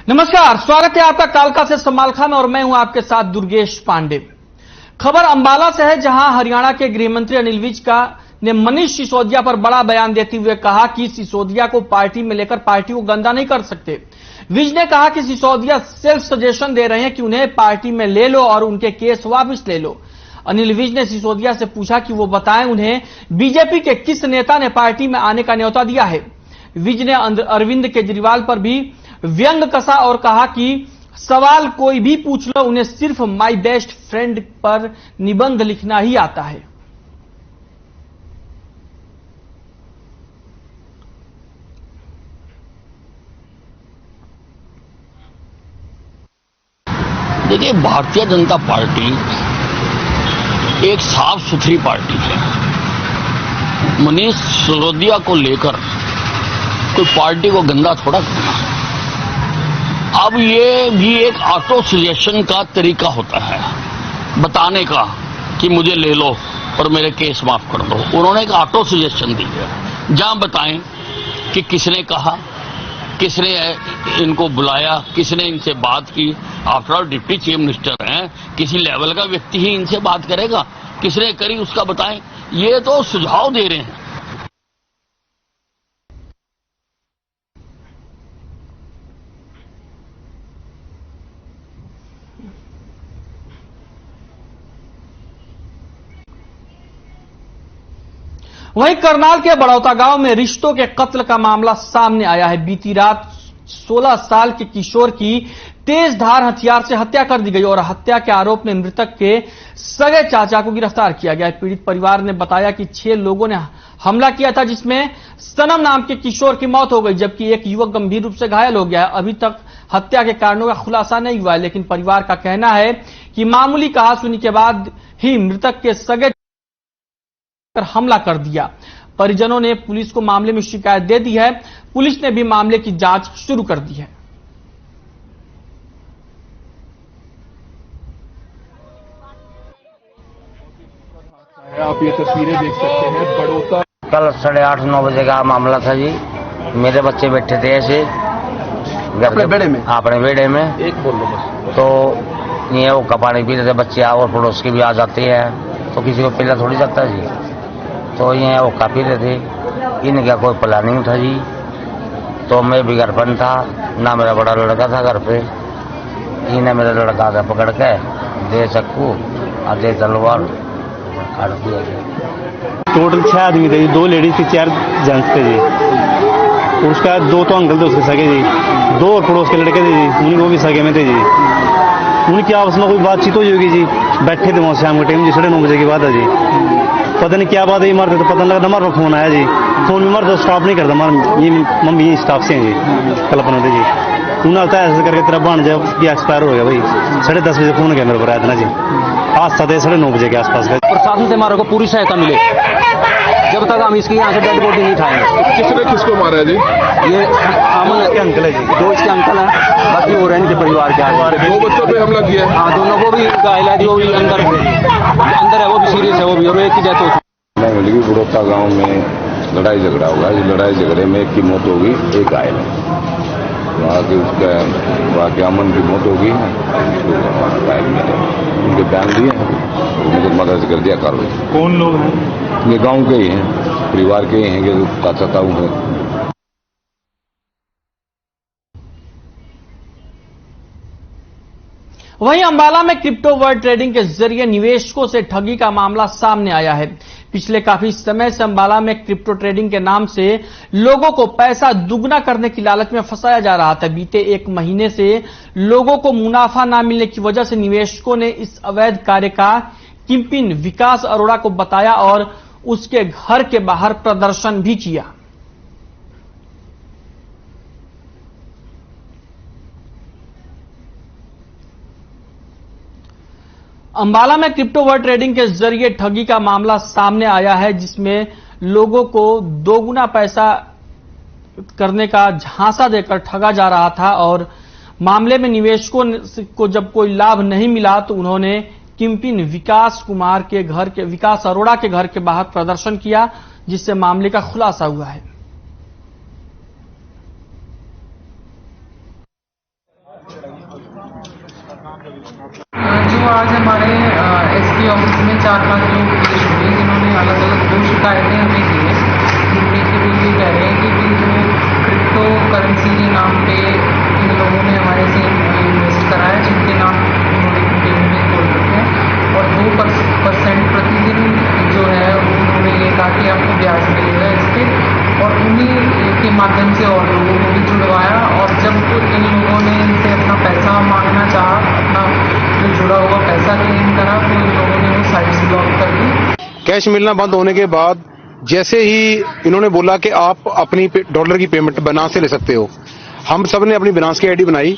नमस्कार, स्वागत है आपका कालका से समाल खान और मैं हूं आपके साथ दुर्गेश पांडे। खबर अंबाला से है, जहां हरियाणा के गृहमंत्री अनिल विज ने मनीष सिसोदिया पर बड़ा बयान देते हुए कहा कि सिसोदिया को पार्टी में लेकर पार्टी को गंदा नहीं कर सकते। विज ने कहा कि सिसोदिया सेल्फ सजेशन दे रहे हैं कि उन्हें पार्टी में ले लो और उनके केस वापस ले लो। अनिल विज ने सिसोदिया से पूछा कि वो बताएं उन्हें बीजेपी के किस नेता ने पार्टी में आने का न्योता दिया है। विज ने अरविंद केजरीवाल पर भी व्यंग कसा और कहा कि सवाल कोई भी पूछ लो, उन्हें सिर्फ माई बेस्ट फ्रेंड पर निबंध लिखना ही आता है। देखिए, भारतीय जनता पार्टी एक साफ सुथरी पार्टी है। मनीष सिसोदिया को लेकर कोई पार्टी को गंदा थोड़ा करना। अब ये भी एक ऑटो सजेशन का तरीका होता है बताने का कि मुझे ले लो और मेरे केस माफ कर दो। उन्होंने एक ऑटो सजेशन दी है, जहां बताएं कि किसने कहा, किसने इनको बुलाया, किसने इनसे बात की। After all deputy chief minister हैं, किसी लेवल का व्यक्ति ही इनसे बात करेगा। किसने करी उसका बताएं। ये तो सुझाव दे रहे हैं। वहीं करनाल के बड़ौता गांव में रिश्तों के कत्ल का मामला सामने आया है। बीती रात 16 साल के किशोर की तेज धार हथियार से हत्या कर दी गई और हत्या के आरोप में मृतक के सगे चाचा को गिरफ्तार किया गया। पीड़ित परिवार ने बताया कि 6 लोगों ने हमला किया था, जिसमें सनम नाम के किशोर की मौत हो गई, जबकि एक युवक गंभीर रूप से घायल हो गया है। अभी तक हत्या के कारणों का खुलासा नहीं हुआ है, लेकिन परिवार का कहना है कि मामूली कहासुनी के बाद ही मृतक के सगे हमला कर दिया। परिजनों ने पुलिस को मामले में शिकायत दे दी है। पुलिस ने भी मामले की जांच शुरू कर दी है। आप ये तस्वीरें देख सकते हैं बड़ौदा। कल 8:30-9 बजे का मामला था जी। मेरे बच्चे बैठे थे ऐसे अपने बेड़े में एक बोल लो बस। तो ये वो पानी पी रहे थे बच्चे, और पड़ोस के भी आ जाते हैं, तो किसी को पीला थोड़ी जाता है जी। तो ये वो पी रहे थे, इनका कोई प्लानिंग था जी। तो मैं भी घर पर था ना, मेरा बड़ा लड़का था घर पे। इन्हें मेरा लड़का का पकड़ के दे चक्कू और दे तलवार काट दिया। टोटल 6 आदमी थे जी, 2 लेडीज थी, 4 जेंट्स थे जी। उसका 2 तो अंकल थे उसके सगे जी, 2 और पड़ोस के लड़के थे जी, उनको भी सगे में थे जी। उनकी आपस में कोई बातचीत हुई होगी जी। बैठे थे वहाँ शाम के टाइम जी, 9:30 बजे की बात है जी। पता नहीं क्या बात है, मरते तो पता नहीं लगा। हमारा फोन आया जी, फोन में मर तो स्टाफ नहीं करता, ये मम्मी स्टाफ से हैं जी, कल्पना थे जी। उन्हें होता है ऐसे करके तेरा बन जब एक्सपायर हो गया भाई। 10:30 बजे फोन गया मेरे पर आया था जी। आज 9:30 बजे के आसपास गए। प्रशासन से हमारे को पूरी सहायता मिले जब तक हम इसकी यहाँ से डेड बॉडी नहीं उठाएंगे। किसने किसको मारा है जी? ये अमन के अंकल है जी, 2 इसके अंकल हैं, बाकी वो रहने के परिवार के आगे। 2 बच्चों पे हमला किया है। हाँ, दोनों को भी घायल है, वो भी अंदर है, वो भी सीरियस है, वो भी, और एक की डेथ हो चुकी है। बड़ौदा गांव में लड़ाई झगड़ा होगा। इस लड़ाई झगड़े में एक की मौत होगी, एक घायल है। वहाँ के अमन की मौत होगी, उनके बयान दिए, उनको मदद कर दिया कार्रवाई। कौन लोग हैं? ये गांव के ही हैं, परिवार के ही हैं, कि चाचा ताऊ हैं। वहीं अंबाला में क्रिप्टो वर्ल्ड ट्रेडिंग के जरिए निवेशकों से ठगी का मामला सामने आया है। पिछले काफी समय से अंबाला में क्रिप्टो ट्रेडिंग के नाम से लोगों को पैसा दुगना करने की लालच में फंसाया जा रहा था। बीते 1 महीने से लोगों को मुनाफा न मिलने की वजह से निवेशकों ने इस अवैध कार्य का किंगपिन विकास अरोड़ा को बताया और उसके घर के बाहर प्रदर्शन भी किया। अंबाला में क्रिप्टो वर्ल्ड ट्रेडिंग के जरिए ठगी का मामला सामने आया है, जिसमें लोगों को दोगुना पैसा करने का झांसा देकर ठगा जा रहा था और मामले में निवेशकों को जब कोई लाभ नहीं मिला तो उन्होंने किंगपिन विकास अरोड़ा के घर के बाहर प्रदर्शन किया, जिससे मामले का खुलासा हुआ है। तो आज हमारे एसपी ऑफिस में 4-5 लोग पेश हुए जिन्होंने अलग अलग 2 शिकायतें हमें दी हैं, जिनमें कि वो ये कह रहे हैं कि जो क्रिप्टो करेंसी के नाम पे इन लोगों ने हमारे से इन्वेस्ट कराया, जिनके नाम उन्होंने कंप्लेन में खोल रखे हैं, और 2% प्रतिदिन जो है उन्होंने ये कहा कि आपको ब्याज मिलेगा इस पर, और उन्हीं के माध्यम से और लोगों को भी जुड़वाया। और जब इन लोगों ने इनसे अपना पैसा मांगना चाहा, अपना जो जुड़ा हुआ पैसा क्लेम करा, तो इन लोगों ने वो साइट्स ब्लॉक कर दी। कैश मिलना बंद होने के बाद जैसे ही इन्होंने बोला कि आप अपनी डॉलर की पेमेंट बिनास से ले सकते हो, हम सब ने अपनी बिनास की आईडी बनाई।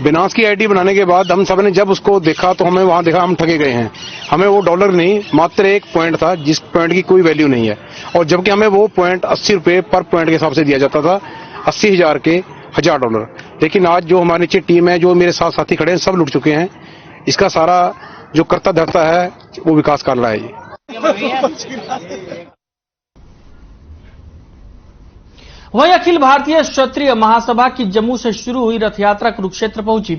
बिनास की आईडी बनाने के बाद हम सब ने जब उसको देखा तो हमें वहां देखा हम ठगे गए हैं। हमें वो डॉलर नहीं, मात्र एक पॉइंट था जिस पॉइंट की कोई वैल्यू नहीं है, और जबकि हमें वो पॉइंट 80 रुपए पर पॉइंट के हिसाब से दिया जाता था, 80,000 के 1000 डॉलर। लेकिन आज जो हमारे नीचे टीम है, जो मेरे साथ साथी खड़े हैं, सब लुट चुके हैं। इसका सारा जो करता धरता है वो विकास कर रहा है जी। वहीं अखिल भारतीय क्षत्रिय महासभा की जम्मू से शुरू हुई रथ यात्रा कुरुक्षेत्र पहुंची,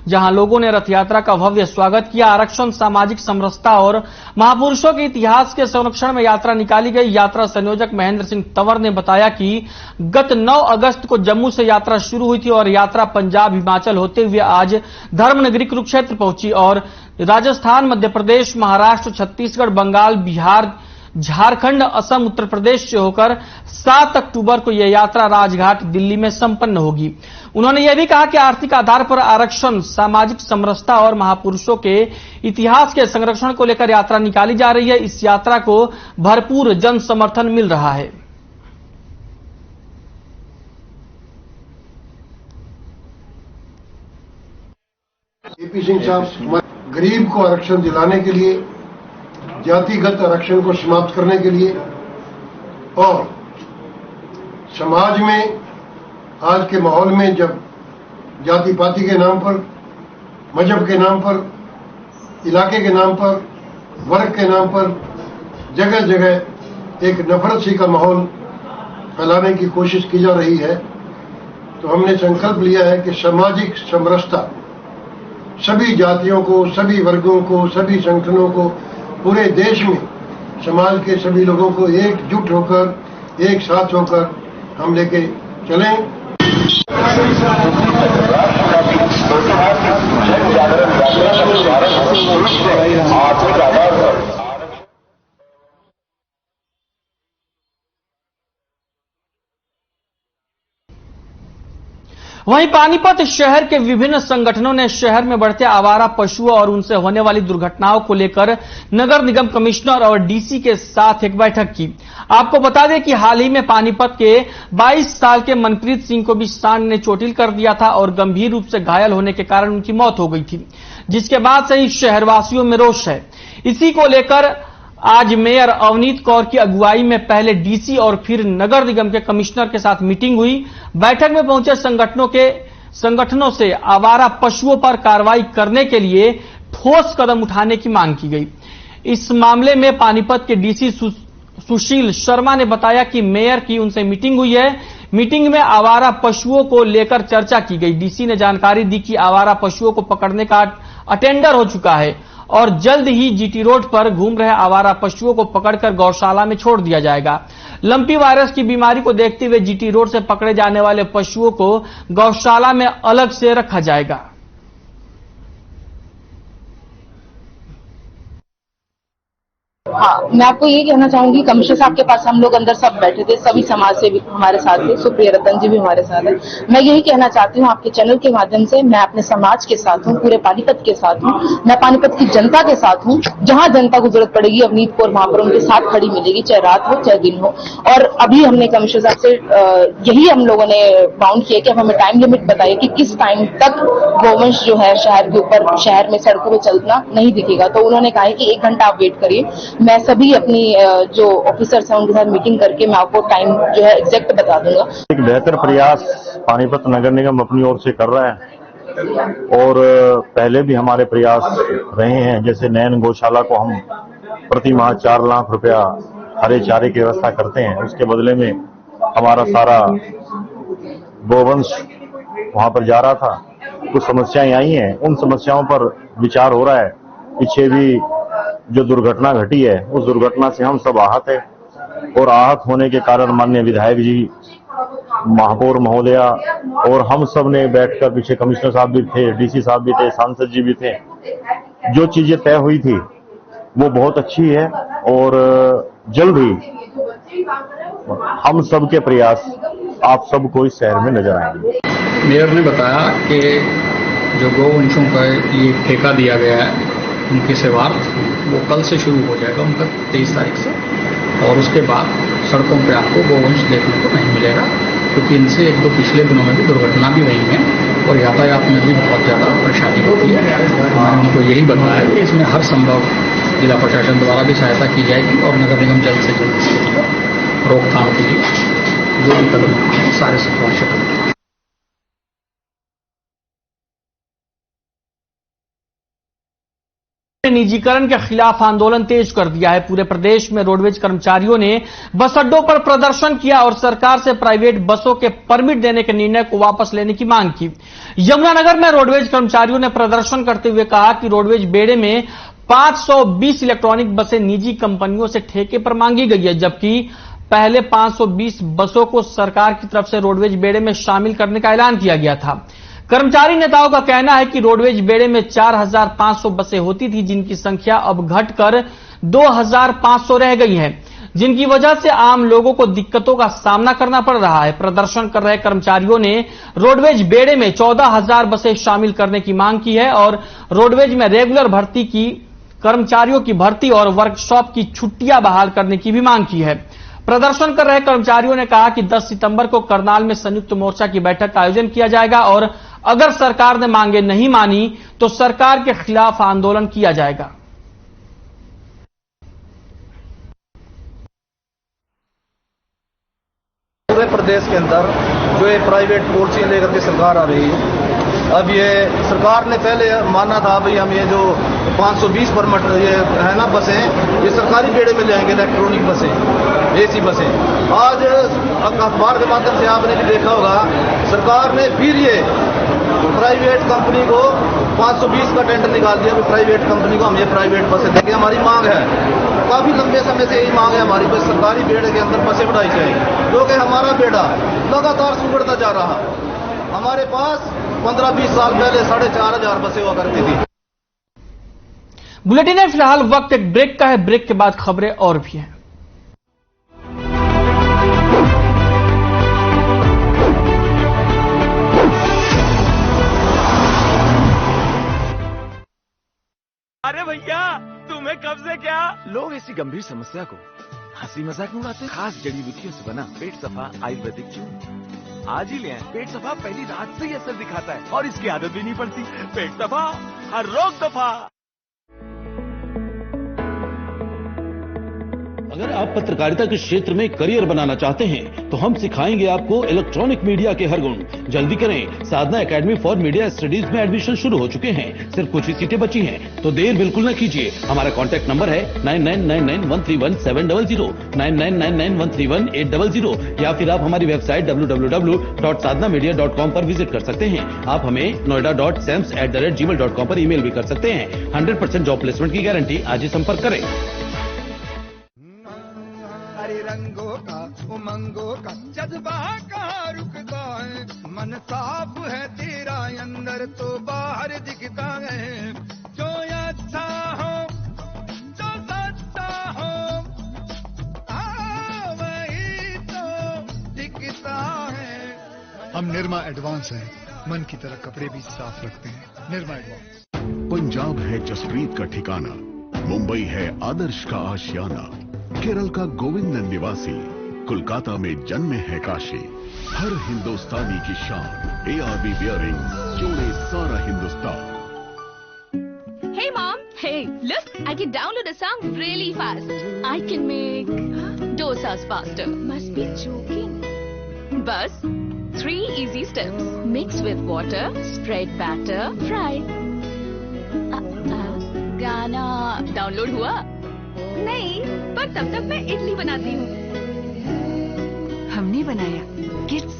जहां लोगों ने रथ यात्रा का भव्य स्वागत किया। आरक्षण, सामाजिक समरसता और महापुरुषों के इतिहास के संरक्षण में यात्रा निकाली गई। यात्रा संयोजक महेंद्र सिंह तंवर ने बताया कि गत 9 अगस्त को जम्मू से यात्रा शुरू हुई थी और यात्रा पंजाब, हिमाचल होते हुए आज धर्मनगरी कुरुक्षेत्र पहुंची और राजस्थान, मध्य प्रदेश, महाराष्ट्र, छत्तीसगढ़, बंगाल, बिहार, झारखंड, असम, उत्तर प्रदेश से होकर 7 अक्टूबर को यह यात्रा राजघाट दिल्ली में संपन्न होगी। उन्होंने यह भी कहा कि आर्थिक आधार पर आरक्षण, सामाजिक समरसता और महापुरुषों के इतिहास के संरक्षण को लेकर यात्रा निकाली जा रही है। इस यात्रा को भरपूर जन समर्थन मिल रहा है। एपी सिंह साहब गरीब को आरक्षण दिलाने के लिए, जातिगत आरक्षण को समाप्त करने के लिए और समाज में आज के माहौल में जब जाति पाति के नाम पर, मजहब के नाम पर, इलाके के नाम पर, वर्ग के नाम पर जगह जगह एक नफरत सी का माहौल फैलाने की कोशिश की जा रही है, तो हमने संकल्प लिया है कि सामाजिक समरसता सभी जातियों को, सभी वर्गों को, सभी संगठनों को, पूरे देश में समाज के सभी लोगों को एकजुट होकर, एक साथ होकर हम लेके चलें। वहीं पानीपत शहर के विभिन्न संगठनों ने शहर में बढ़ते आवारा पशुओं और उनसे होने वाली दुर्घटनाओं को लेकर नगर निगम कमिश्नर और डीसी के साथ एक बैठक की। आपको बता दें कि हाल ही में पानीपत के 22 साल के मनप्रीत सिंह को भी सांड ने चोटिल कर दिया था और गंभीर रूप से घायल होने के कारण उनकी मौत हो गई थी, जिसके बाद से ही शहरवासियों में रोष है। इसी को लेकर आज मेयर अवनीत कौर की अगुवाई में पहले डीसी और फिर नगर निगम के कमिश्नर के साथ मीटिंग हुई। बैठक में पहुंचे संगठनों से आवारा पशुओं पर कार्रवाई करने के लिए ठोस कदम उठाने की मांग की गई। इस मामले में पानीपत के डीसी सुशील शर्मा ने बताया कि मेयर की उनसे मीटिंग हुई है। मीटिंग में आवारा पशुओं को लेकर चर्चा की गई। डीसी ने जानकारी दी कि आवारा पशुओं को पकड़ने का अटेंडर हो चुका है और जल्द ही जीटी रोड पर घूम रहे आवारा पशुओं को पकड़कर गौशाला में छोड़ दिया जाएगा। लंपी वायरस की बीमारी को देखते हुए जीटी रोड से पकड़े जाने वाले पशुओं को गौशाला में अलग से रखा जाएगा। हाँ, मैं आपको ये कहना चाहूंगी, कमिश्नर साहब के पास हम लोग अंदर सब बैठे थे, सभी समाज से भी हमारे साथ थे, सुप्रिया रतन जी भी हमारे साथ है। मैं यही कहना चाहती हूँ आपके चैनल के माध्यम से, मैं अपने समाज के साथ हूँ, पूरे पानीपत के साथ हूँ, मैं पानीपत की जनता के साथ हूँ। जहाँ जनता को जरूरत पड़ेगी अवनीत कौर वहां पर उनके साथ खड़ी मिलेगी, चाहे रात हो चाहे दिन हो। और अभी हमने कमिश्नर साहब से यही हम लोगों ने बाउंड किया कि अब हमें टाइम लिमिट बताइए कि किस टाइम तक गोवंश जो है शहर के ऊपर, शहर में सड़कों पर चलना नहीं दिखेगा। तो उन्होंने कहा है कि 1 घंटा आप वेट करिए, मैं सभी अपनी जो ऑफिसर्स हैं उनके साथ मीटिंग करके मैं आपको टाइम जो है एग्जैक्ट बता दूंगा। एक बेहतर प्रयास पानीपत नगर निगम अपनी ओर से कर रहा है और पहले भी हमारे प्रयास रहे हैं। जैसे नैन गौशाला को हम प्रति माह 4 लाख रुपया हरे चारे की व्यवस्था करते हैं, उसके बदले में हमारा सारा गोवंश वहां पर जा रहा था। कुछ समस्याएं आई हैं, उन समस्याओं पर विचार हो रहा है पीछे भी जो दुर्घटना घटी है उस दुर्घटना से हम सब आहत है और आहत होने के कारण माननीय विधायक जी, महापौर महोदया और हम सब ने बैठकर, पीछे कमिश्नर साहब भी थे, डीसी साहब भी थे, सांसद जी भी थे, जो चीजें तय हुई थी वो बहुत अच्छी है और जल्द ही हम सब के प्रयास आप सबको इस शहर में नजर आएंगे। मेयर ने बताया कि जो गौवंशों का ये ठेका दिया गया है उनकी सेवार्थ वो कल से शुरू हो जाएगा, उनका 23 तारीख से, और उसके बाद सड़कों पे आपको गौवंश देखने को नहीं मिलेगा, क्योंकि इनसे एक दो पिछले दिनों में भी दुर्घटना भी हुई है और यातायात में भी बहुत ज़्यादा परेशानी होती है। मैंने उनको यही बताया कि इसमें हर संभव जिला प्रशासन द्वारा भी सहायता की जाएगी और नगर निगम जल्द से जल्द इसकी रोकथाम के लिए जो भी कदम उठाएं सारे आवश्यक करें। निजीकरण के खिलाफ आंदोलन तेज कर दिया है। पूरे प्रदेश में रोडवेज कर्मचारियों ने बस अड्डों पर प्रदर्शन किया और सरकार से प्राइवेट बसों के परमिट देने के निर्णय को वापस लेने की मांग की। यमुनानगर में रोडवेज कर्मचारियों ने प्रदर्शन करते हुए कहा कि रोडवेज बेड़े में 520 इलेक्ट्रॉनिक बसें निजी कंपनियों से ठेके पर मांगी गई है, जबकि पहले 520 बसों को सरकार की तरफ से रोडवेज बेड़े में शामिल करने का ऐलान किया गया था। कर्मचारी नेताओं का कहना है कि रोडवेज बेड़े में 4500 बसें होती थी, जिनकी संख्या अब घटकर 2500 रह गई है, जिनकी वजह से आम लोगों को दिक्कतों का सामना करना पड़ रहा है। प्रदर्शन कर रहे कर्मचारियों ने रोडवेज बेड़े में 14000 बसें शामिल करने की मांग की है और रोडवेज में रेगुलर भर्ती की कर्मचारियों की भर्ती और वर्कशॉप की छुट्टियां बहाल करने की भी मांग की है। प्रदर्शन कर रहे कर्मचारियों ने कहा कि 10 सितंबर को करनाल में संयुक्त मोर्चा की बैठक का आयोजन किया जाएगा और अगर सरकार ने मांगे नहीं मानी तो सरकार के खिलाफ आंदोलन किया जाएगा। पूरे प्रदेश के अंदर जो ये प्राइवेट पॉलिसी लेकर के सरकार आ रही है, अब ये सरकार ने पहले माना था भाई हम ये जो 520 परमिट ये है ना बसें, ये सरकारी बेड़े में ले आएंगे, इलेक्ट्रॉनिक बसें, एसी बसें। आज अखबार के माध्यम से आपने भी देखा होगा, सरकार ने फिर ये प्राइवेट कंपनी को 520 का टेंडर निकाल दिया कि प्राइवेट कंपनी को हम ये प्राइवेट बसें देंगे। हमारी मांग है, काफी लंबे समय से यही मांग है हमारी, बस सरकारी बेड़े के अंदर बसें बढ़ाई जाएंगी, क्योंकि हमारा बेड़ा लगातार सुगड़ता जा रहा। हमारे पास 15-20 साल पहले 4500 बसें हुआ करती थी। बुलेटिन है फिलहाल वक्त एक ब्रेक का है, ब्रेक के बाद खबरें और भी हैं। अरे भैया तुम्हें कब से क्या लोग ऐसी गंभीर समस्या को हंसी मजाक में उड़ाते। खास जड़ी बूटियों से बना पेट सफा आयुर्वेदिक चूर्ण आज ही ले आए। पेट सफा पहली रात से ही असर दिखाता है और इसकी आदत भी नहीं पड़ती। पेट सफा हर रोग दफा। अगर आप पत्रकारिता के क्षेत्र में करियर बनाना चाहते हैं तो हम सिखाएंगे आपको इलेक्ट्रॉनिक मीडिया के हर गुण। जल्दी करें, साधना एकेडमी फॉर मीडिया स्टडीज में एडमिशन शुरू हो चुके हैं, सिर्फ कुछ ही सीटें बची हैं, तो देर बिल्कुल न कीजिए। हमारा कॉन्टैक्ट नंबर है 9999131700, 9999131800 या फिर आप हमारी वेबसाइट www.sadhnamedia.com पर विजिट कर सकते हैं। आप हमें noida.sams@gmail.com पर ईमेल भी कर सकते हैं। 100% जॉब प्लेसमेंट की गारंटी। आज ही संपर्क करें। रंगों का उमंगों का जज्बा कहाँ रुकता है, मन साफ है तेरा अंदर तो बाहर दिखता है। जो अच्छा हो जो सच्चा हो वही तो दिखता है। हम निर्मा एडवांस हैं, मन की तरह कपड़े भी साफ रखते हैं। निर्मा एडवांस। पंजाब है जसप्रीत का ठिकाना, मुंबई है आदर्श का आशियाना, केरल का गोविंद निवासी, कोलकाता में जन्मे है काशी। हर हिंदुस्तानी की शान ARB बियरिंग जोड़े सारा Hindustan. Hey mom, hey, look, I can download a song really fast. I can make dosas faster. Must be joking. Bus, 3 easy steps. Mix with water, spread batter, fry. गाना डाउनलोड हुआ? नहीं, पर तब तक मैं इडली बनाती हूँ। हमने बनाया किड्स।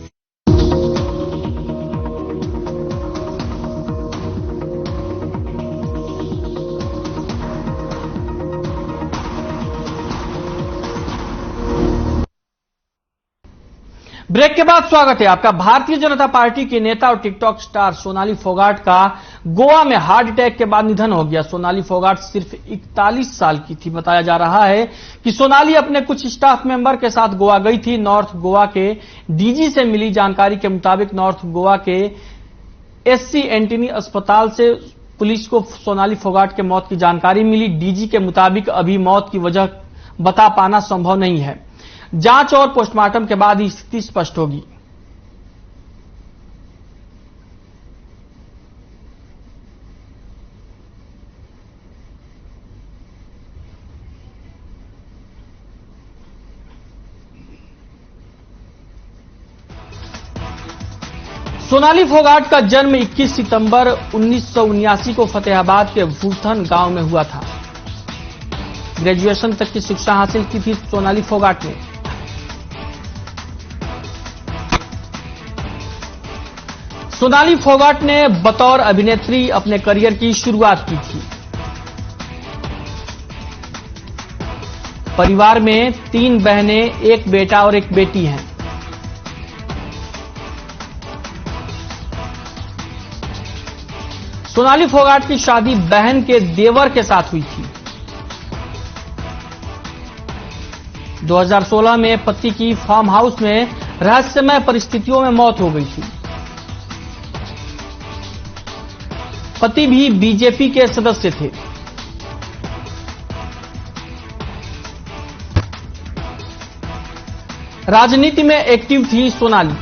ब्रेक के बाद स्वागत है आपका। भारतीय जनता पार्टी के नेता और टिकटॉक स्टार सोनाली फोगाट का गोवा में हार्ट अटैक के बाद निधन हो गया। सोनाली फोगाट सिर्फ 41 साल की थी। बताया जा रहा है कि सोनाली अपने कुछ स्टाफ मेंबर के साथ गोवा गई थी। नॉर्थ गोवा के डीजी से मिली जानकारी के मुताबिक नॉर्थ गोवा के एससी एंटनी अस्पताल से पुलिस को सोनाली फोगाट के मौत की जानकारी मिली। डीजी के मुताबिक अभी मौत की वजह बता पाना संभव नहीं है। जांच और पोस्टमार्टम के बाद ही स्थिति स्पष्ट होगी। सोनाली फोगाट का जन्म 21 सितंबर 1979 को फतेहाबाद के भूथन गांव में हुआ था। ग्रेजुएशन तक की शिक्षा हासिल की थी सोनाली फोगाट ने। सोनाली फोगाट ने बतौर अभिनेत्री अपने करियर की शुरुआत की थी। परिवार में 3 बहनें, 1 बेटा और 1 बेटी हैं। सोनाली फोगाट की शादी बहन के देवर के साथ हुई थी। 2016 में पति की फार्म हाउस में रहस्यमय परिस्थितियों में मौत हो गई थी। पति भी बीजेपी के सदस्य थे। राजनीति में एक्टिव थी सोनाली।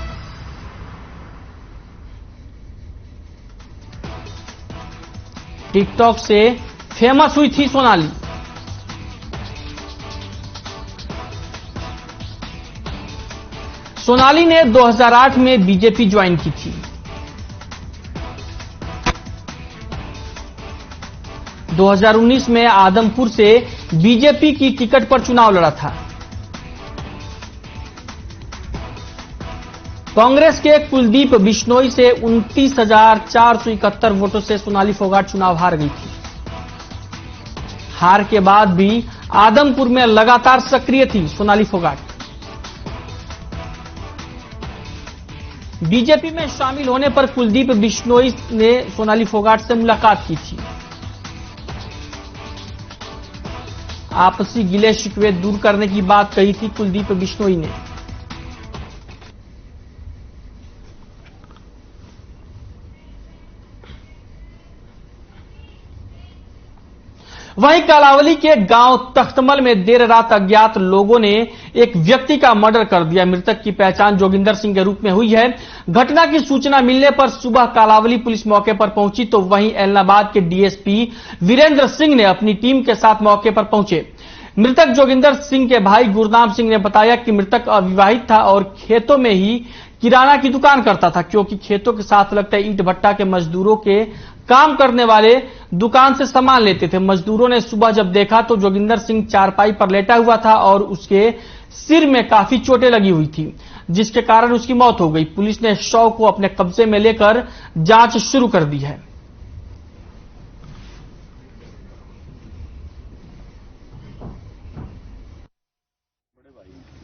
टिकटॉक से फेमस हुई थी सोनाली। सोनाली ने 2008 में बीजेपी ज्वाइन की थी। 2019 में आदमपुर से बीजेपी की टिकट पर चुनाव लड़ा था। कांग्रेस के कुलदीप बिश्नोई से 29,471 वोटों से सोनाली फोगाट चुनाव हार गई थी। हार के बाद भी आदमपुर में लगातार सक्रिय थी सोनाली फोगाट। बीजेपी में शामिल होने पर कुलदीप बिश्नोई ने सोनाली फोगाट से मुलाकात की थी। आपसी गिले शिकवे दूर करने की बात कही थी कुलदीप बिश्नोई ने। वहीं कालावली के गांव तख्तमल में देर रात अज्ञात लोगों ने एक व्यक्ति का मर्डर कर दिया। मृतक की पहचान जोगिंदर सिंह के रूप में हुई है। घटना की सूचना मिलने पर सुबह कालावली पुलिस मौके पर पहुंची तो वहीं एलनाबाद के डीएसपी वीरेंद्र सिंह ने अपनी टीम के साथ मौके पर पहुंचे। मृतक जोगिंदर सिंह के भाई गुरनाम सिंह ने बताया कि मृतक अविवाहित था और खेतों में ही किराना की दुकान करता था, क्योंकि खेतों के साथ लगते ईंट भट्टा के मजदूरों के काम करने वाले दुकान से सामान लेते थे। मजदूरों ने सुबह जब देखा तो जोगिंदर सिंह चारपाई पर लेटा हुआ था और उसके सिर में काफी चोटें लगी हुई थी, जिसके कारण उसकी मौत हो गई। पुलिस ने शव को अपने कब्जे में लेकर जांच शुरू कर दी है।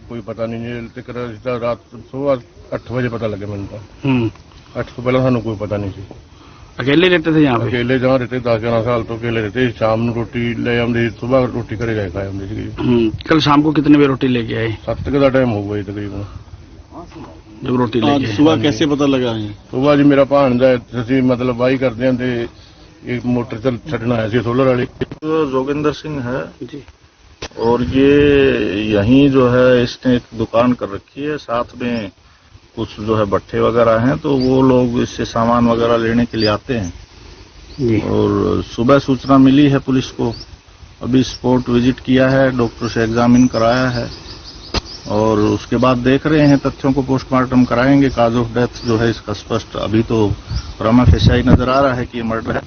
कोई पता नहीं, रात सुबह 8 बजे पता लगे मैंने तो 8 को पहले सानू कोई पता नहीं। अकेले रहते थे यहाँ पे? अकेले जहाँ रहते 10-11 साल तो अकेले रहते। शाम में रोटी ले आते, सुबह रोटी करे जाए खाए। कल शाम को कितने बजे रोटी लेके आए? 7 का टाइम हो गया तकरीबन जब रोटी लेके। सुबह कैसे पता लगा? सुबह जी मेरा भांजा मतलब वाही करते हैं, एक मोटर चल छड़ना आया सी सोलर वाली। जोगिंदर सिंह है जी, और ये यहीं जो है इसने एक दुकान कर रखी है, साथ में कुछ जो है भट्ठे वगैरह हैं, तो वो लोग इससे सामान वगैरह लेने के लिए आते हैं जी। और सुबह सूचना मिली है पुलिस को, अभी स्पॉट विजिट किया है, डॉक्टर से एग्जामिन कराया है और उसके बाद देख रहे हैं तथ्यों को, पोस्टमार्टम कराएंगे। काज ऑफ डेथ जो है इसका स्पष्ट अभी तो प्रमा फेसाई नजर आ रहा है कि ये मर्डर है।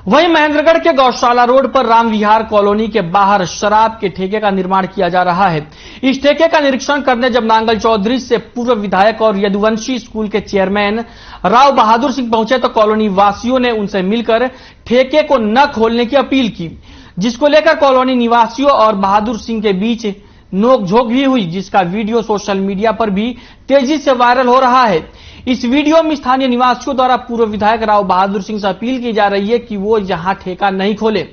वहीं महेंद्रगढ़ के गौशाला रोड पर राम विहार कॉलोनी के बाहर शराब के ठेके का निर्माण किया जा रहा है। इस ठेके का निरीक्षण करने जब नांगल चौधरी से पूर्व विधायक और यदुवंशी स्कूल के चेयरमैन राव बहादुर सिंह पहुंचे तो कॉलोनी वासियों ने उनसे मिलकर ठेके को न खोलने की अपील की, जिसको लेकर कॉलोनी निवासियों और बहादुर सिंह के बीच नोकझोंक भी हुई, जिसका वीडियो सोशल मीडिया पर भी तेजी से वायरल हो रहा है। इस वीडियो में स्थानीय निवासियों द्वारा पूर्व विधायक राव बहादुर सिंह से अपील की जा रही है कि वो यहां ठेका नहीं खोले,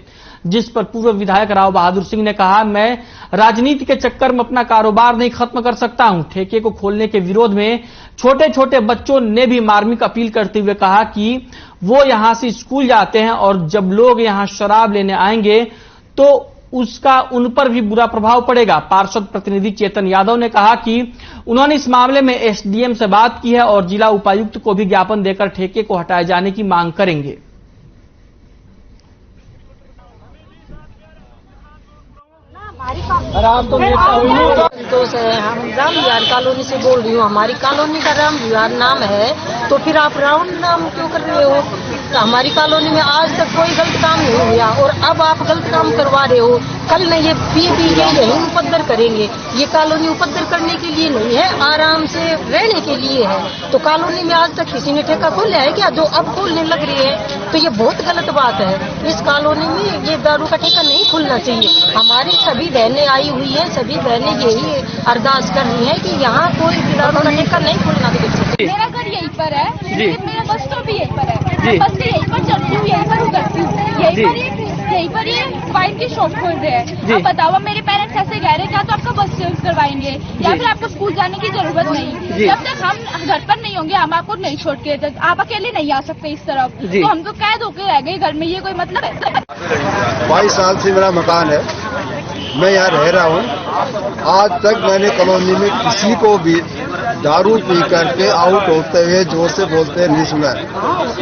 जिस पर पूर्व विधायक राव बहादुर सिंह ने कहा, मैं राजनीति के चक्कर में अपना कारोबार नहीं खत्म कर सकता हूं। ठेके को खोलने के विरोध में छोटे छोटे बच्चों ने भी मार्मिक अपील करते हुए कहा कि वो यहां से स्कूल जाते हैं और जब लोग यहां शराब लेने आएंगे तो उसका उन पर भी बुरा प्रभाव पड़ेगा। पार्षद प्रतिनिधि चेतन यादव ने कहा कि उन्होंने इस मामले में एसडीएम से बात की है और जिला उपायुक्त को भी ज्ञापन देकर ठेके को हटाए जाने की मांग करेंगे। संतोष है, हम राम विहार कॉलोनी से बोल रही हूँ। हमारी कॉलोनी का राम विहार नाम है, तो फिर आप रावण नाम क्यों कर रहे हो? तो हमारी कॉलोनी में आज तक कोई गलत काम नहीं हुआ और अब आप गलत काम करवा रहे हो। कल नहीं ये यही उपद्रव करेंगे। ये कॉलोनी उपद्रव करने के लिए नहीं है, आराम से रहने के लिए है। तो कॉलोनी में आज तक किसी ने ठेका खोला है क्या? जो अब खोलने लग रही है, तो ये बहुत गलत बात है। इस कॉलोनी में ये दारू का ठेका नहीं खुलना चाहिए। हमारी सभी बहनें आई हुई है, सभी बहनें यही अरदास कर रही है कि यहाँ कोई दारू का ठेका नहीं खुलना चाहिए। मेरा घर यहीं पर है, मेरा बस स्टॉप भी यहीं पर है, बस से यहीं पर चलती हूँ, यहीं पर उतरती हूँ, यहीं पर ये वाइन की शॉप खोल रहे हैं। अब बताओ, मेरे पेरेंट्स ऐसे कह रहे हैं, क्या तो आपका बस चेंज करवाएंगे या फिर आपको स्कूल जाने की जरूरत नहीं। जब तक हम घर पर नहीं होंगे हम आपको नहीं छोड़ के, आप अकेले नहीं आ सकते इस तरफ, तो हम तो कैद होकर रह गए घर में। ये कोई मतलब है? 22 साल से मेरा मकान है, मैं यहाँ रह रहा हूँ। आज तक मैंने कॉलोनी में किसी को भी दारू पी करके आउट होते हुए जोर से बोलते नहीं सुना है,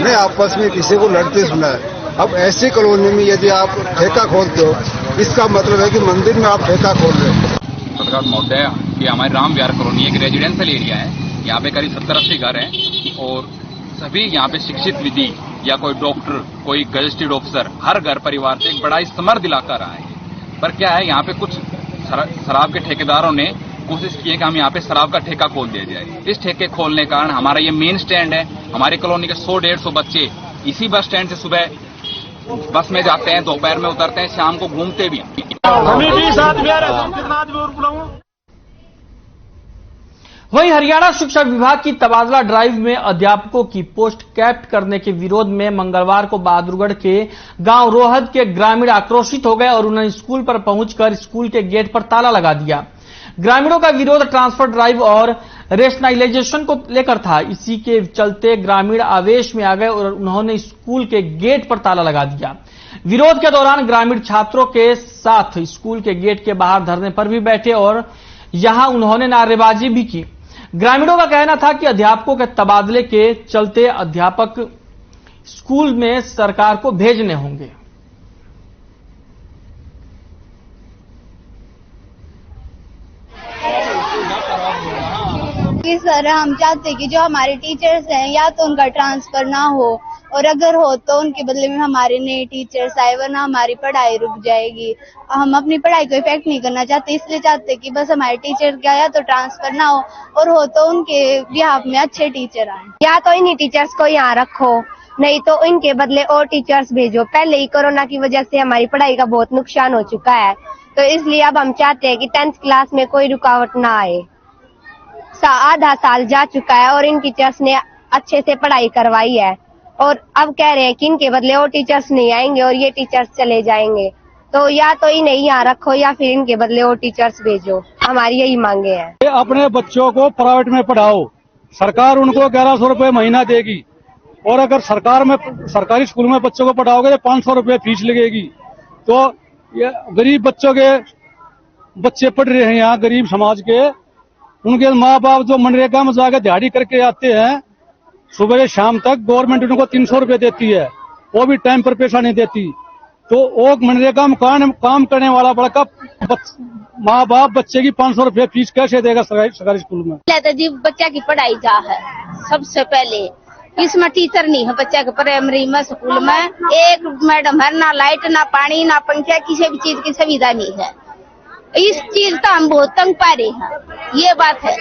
मैं आपस में किसी को लड़ते सुना है। अब ऐसी कॉलोनी में यदि आप ठेका खोलते हो, इसका मतलब है कि मंदिर में आप ठेका खोल रहे हो। पत्रकार महोदय, ये हमारे राम विहार कॉलोनी एक रेजिडेंशियल एरिया है। यहाँ पे करीब 70-80 घर हैं और सभी यहाँ पे शिक्षित विधि या कोई डॉक्टर, कोई गजेटेड ऑफिसर, हर घर परिवार से एक बड़ा समृद्ध इलाका रहा है। पर क्या है, यहाँ पे कुछ शराब के ठेकेदारों ने कोशिश की है कि हम यहाँ पे शराब का ठेका खोल दिया जाए। इस ठेके खोलने के कारण हमारा ये मेन स्टैंड है, हमारी कॉलोनी के 100-150 बच्चे इसी बस स्टैंड से सुबह बस में जाते हैं, दोपहर में उतरते हैं, शाम को घूमते भी। वहीं हरियाणा शिक्षा विभाग की तबादला ड्राइव में अध्यापकों की पोस्ट कैप्ट करने के विरोध में मंगलवार को बहादुरगढ़ के गांव रोहद के ग्रामीण आक्रोशित हो गए और उन्होंने स्कूल पर पहुंचकर स्कूल के गेट पर ताला लगा दिया। ग्रामीणों का विरोध ट्रांसफर ड्राइव और रेशनलाइजेशन को लेकर था। इसी के चलते ग्रामीण आवेश में आ गए और उन्होंने स्कूल के गेट पर ताला लगा दिया। विरोध के दौरान ग्रामीण छात्रों के साथ स्कूल के गेट के बाहर धरने पर भी बैठे और यहां उन्होंने नारेबाजी भी की। ग्रामीणों का कहना था कि अध्यापकों के तबादले के चलते अध्यापक स्कूल में सरकार को भेजने होंगे। सर, हम चाहते हैं कि जो हमारे टीचर्स हैं या तो उनका ट्रांसफर ना हो और अगर हो तो उनके बदले में हमारे नए टीचर्स आए, वरना हमारी पढ़ाई रुक जाएगी। हम अपनी पढ़ाई को इफेक्ट नहीं करना चाहते, इसलिए चाहते हैं कि बस हमारे टीचर का या तो ट्रांसफर ना हो और हो तो उनके बिहाफ में अच्छे टीचर आए। या तो इन्हीं टीचर्स को यहाँ रखो, नहीं तो इनके बदले और टीचर्स भेजो। पहले ही कोरोना की वजह से हमारी पढ़ाई का बहुत नुकसान हो चुका है, तो इसलिए अब हम चाहते हैं कि 10th क्लास में कोई रुकावट ना आए। आधा साल जा चुका है और इन टीचर्स ने अच्छे से पढ़ाई करवाई है और अब कह रहे हैं कि इनके बदले और टीचर्स नहीं आएंगे और ये टीचर्स चले जाएंगे। तो या तो इन्हें यहाँ रखो या फिर इनके बदले और टीचर्स भेजो। हमारी यही मांगे हैं। अपने बच्चों को प्राइवेट में पढ़ाओ, सरकार उनको 1100 रुपए महीना देगी और अगर सरकारी स्कूल में बच्चों को पढ़ाओगे तो 500 रुपए फीस लगेगी। तो ये गरीब बच्चों के बच्चे पढ़ रहे हैं यहाँ, गरीब समाज के, उनके माँ बाप जो मनरेगा में जाकर दिहाड़ी करके आते हैं सुबह से शाम तक, गवर्नमेंट उनको 300 रुपए देती है, वो भी टाइम पर पैसा नहीं देती। तो वो मनरेगा में काम करने वाला बड़का माँ बाप बच्चे की 500 रुपए फीस कैसे देगा सरकारी स्कूल में? तो जी बच्चा की पढ़ाई जा है सबसे पहले, इसमें टीचर नहीं है बच्चा के प्राइमरी में स्कूल में। एक मैडम है, ना लाइट ना पानी ना पंखा, किसी भी चीज की सुविधा नहीं है। इस चीज का हम बहुत तंग पा रहे हैं, ये बात है।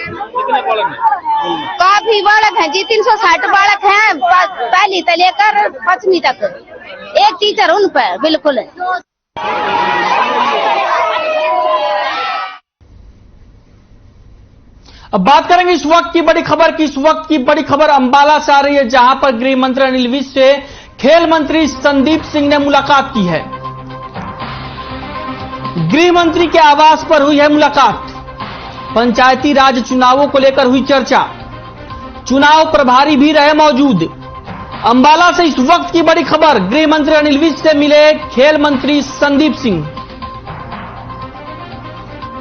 काफी बालक हैं जी, 360 बालक हैं पहली से लेकर 5वीं तक, एक टीचर उन पर बिल्कुल है। अब बात करेंगे इस वक्त की बड़ी खबर की। इस वक्त की बड़ी खबर अंबाला से आ रही है, जहां पर गृह मंत्री अनिल विज से खेल मंत्री संदीप सिंह ने मुलाकात की है। गृह मंत्री के आवास पर हुई है मुलाकात। पंचायती राज चुनावों को लेकर हुई चर्चा। चुनाव प्रभारी भी रहे मौजूद। अंबाला से इस वक्त की बड़ी खबर, गृह मंत्री अनिल विज से मिले खेल मंत्री संदीप सिंह।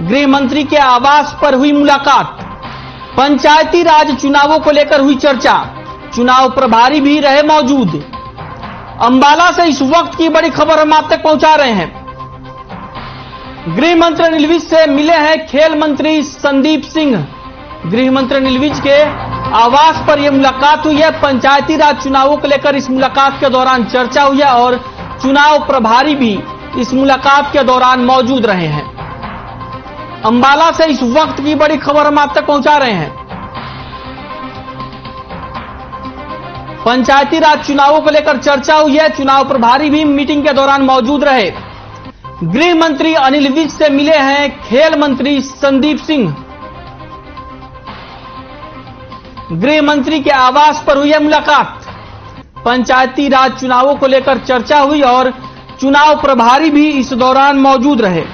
गृह मंत्री के आवास पर हुई मुलाकात। पंचायती राज चुनावों को लेकर हुई चर्चा। चुनाव प्रभारी भी रहे मौजूद। अंबाला से इस वक्त की बड़ी खबर हम आप तक पहुंचा रहे हैं। गृह मंत्री अनिल विज से मिले हैं खेल मंत्री संदीप सिंह। गृह मंत्री अनिल विज के आवास पर यह मुलाकात हुई है। पंचायती राज चुनावों को लेकर इस मुलाकात के दौरान चर्चा हुई है और चुनाव प्रभारी भी इस मुलाकात के दौरान मौजूद रहे हैं। अंबाला से इस वक्त की बड़ी खबर हम आप तक पहुंचा रहे हैं। पंचायती राज चुनावों को लेकर चर्चा हुई है। चुनाव प्रभारी भी मीटिंग के दौरान मौजूद रहे। गृह मंत्री अनिल विज से मिले हैं खेल मंत्री संदीप सिंह। गृह मंत्री के आवास पर हुई है मुलाकात। पंचायती राज चुनावों को लेकर चर्चा हुई और चुनाव प्रभारी भी इस दौरान मौजूद रहे।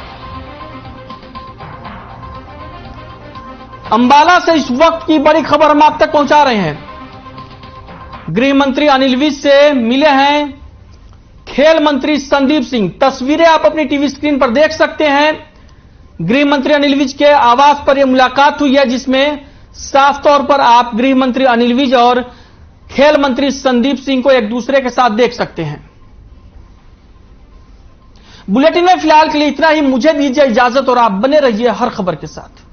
अंबाला से इस वक्त की बड़ी खबर हम आप तक पहुंचा रहे हैं। गृह मंत्री अनिल विज से मिले हैं खेल मंत्री संदीप सिंह। तस्वीरें आप अपनी टीवी स्क्रीन पर देख सकते हैं। गृह मंत्री अनिल विज के आवास पर यह मुलाकात हुई है, जिसमें साफ तौर पर आप गृह मंत्री अनिल विज और खेल मंत्री संदीप सिंह को एक दूसरे के साथ देख सकते हैं। बुलेटिन में फिलहाल के लिए इतना ही। मुझे दीजिए इजाजत और आप बने रहिए हर खबर के साथ।